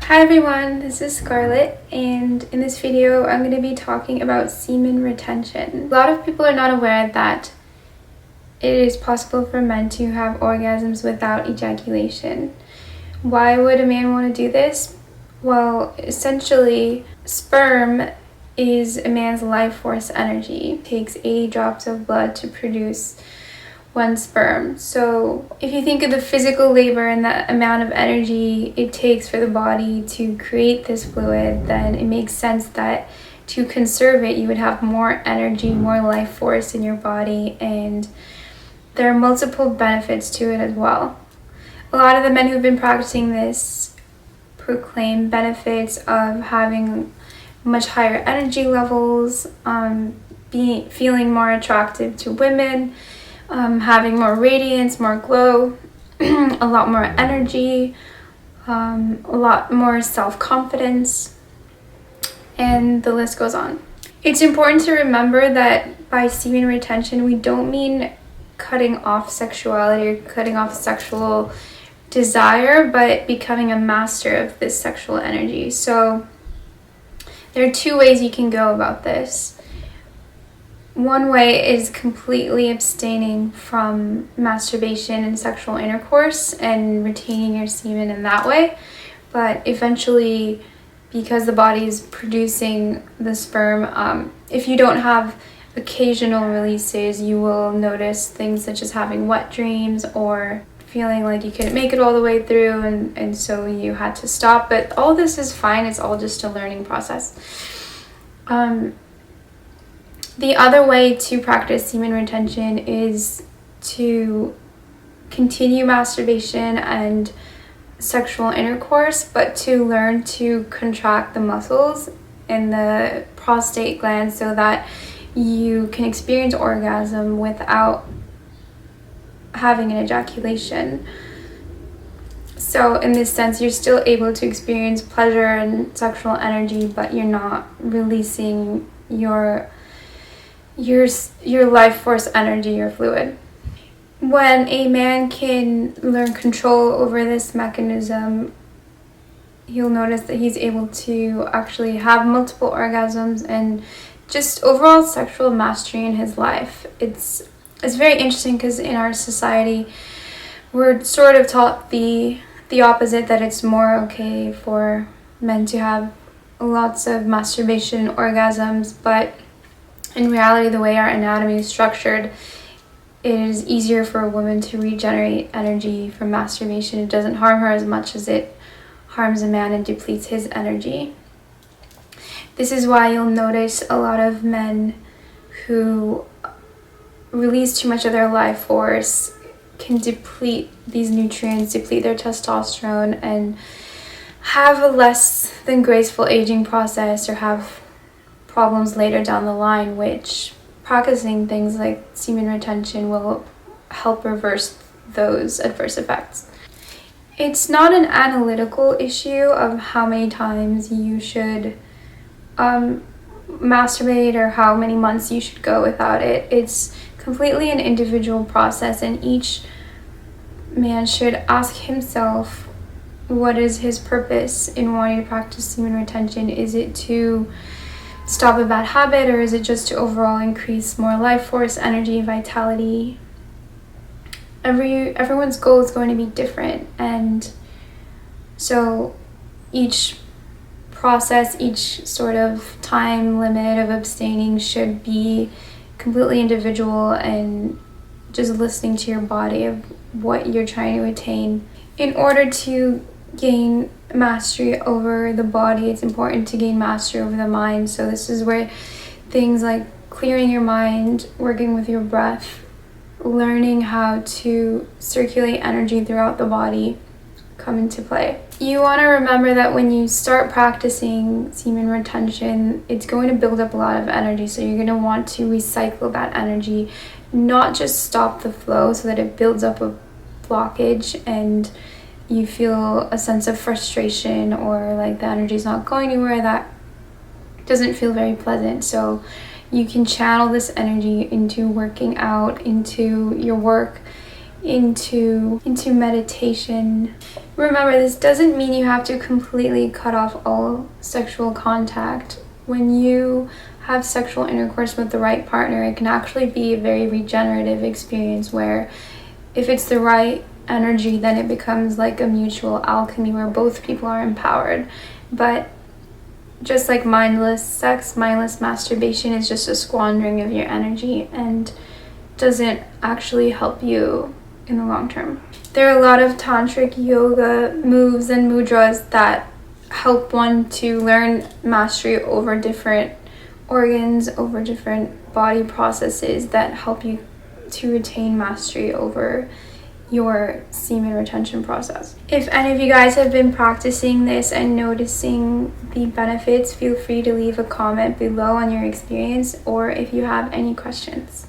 Hi everyone, this is Scarlett, and in this video I'm going to be talking about semen retention. A lot of people are not aware that it is possible for men to have orgasms without ejaculation. Why would a man want to do this? Well, essentially, sperm is a man's life force energy. It takes 80 drops of blood to produce one sperm. So if you think of the physical labor and the amount of energy it takes for the body to create this fluid, then it makes sense that to conserve it, you would have more energy, more life force in your body, and there are multiple benefits to it as well. A lot of the men who've been practicing this proclaim benefits of having much higher energy levels, feeling more attractive to women, having more radiance, more glow, a lot more energy, a lot more self-confidence, and the list goes on. It's important to remember that by semen retention, we don't mean cutting off sexuality or cutting off sexual desire, but becoming a master of this sexual energy. So there are two ways you can go about this. One way is completely abstaining from masturbation and sexual intercourse and retaining your semen in that way. But eventually, because the body is producing the sperm, if you don't have occasional releases, you will notice things such as having wet dreams or feeling like you couldn't make it all the way through, and so you had to stop. But all this is fine. It's all just a learning process. The other way to practice semen retention is to continue masturbation and sexual intercourse, but to learn to contract the muscles in the prostate gland so that you can experience orgasm without having an ejaculation. So in this sense, you're still able to experience pleasure and sexual energy, but you're not releasing your life force energy, your fluid. When a man can learn control over this mechanism, you'll notice that he's able to actually have multiple orgasms and just overall sexual mastery in his life. It's very interesting because in our society, we're sort of taught the opposite, that it's more okay for men to have lots of masturbation and orgasms, but in reality, the way our anatomy is structured, it is easier for a woman to regenerate energy from masturbation. It doesn't harm her as much as it harms a man and depletes his energy. This is why you'll notice a lot of men who release too much of their life force can deplete these nutrients, deplete their testosterone, and have a less than graceful aging process or have problems later down the line, which practicing things like semen retention will help reverse those adverse effects. It's not an analytical issue of how many times you should masturbate or how many months you should go without it. It's completely an individual process, and each man should ask himself, what is his purpose in wanting to practice semen retention? Is it to stop a bad habit, or is it just to overall increase more life force, energy, vitality? Everyone's goal is going to be different, and so each process, each sort of time limit of abstaining should be completely individual and just listening to your body of what you're trying to attain. In order to gain mastery over the body, it's important to gain mastery over the mind. So this is where things like clearing your mind, working with your breath, learning how to circulate energy throughout the body come into play. You want to remember that when you start practicing semen retention, it's going to build up a lot of energy, so you're going to want to recycle that energy, not just stop the flow so that it builds up a blockage and you feel a sense of frustration or like the energy is not going anywhere. That doesn't feel very pleasant. So you can channel this energy into working out, into your work, into meditation. Remember, this doesn't mean you have to completely cut off all sexual contact. When you have sexual intercourse with the right partner, it can actually be a very regenerative experience where if it's the right energy, then it becomes like a mutual alchemy where both people are empowered. But just like mindless sex, mindless masturbation is just a squandering of your energy and doesn't actually help you in the long term. There are a lot of tantric yoga moves and mudras that help one to learn mastery over different organs, over different body processes that help you to retain mastery over your semen retention process. If any of you guys have been practicing this and noticing the benefits, feel free to leave a comment below on your experience or if you have any questions.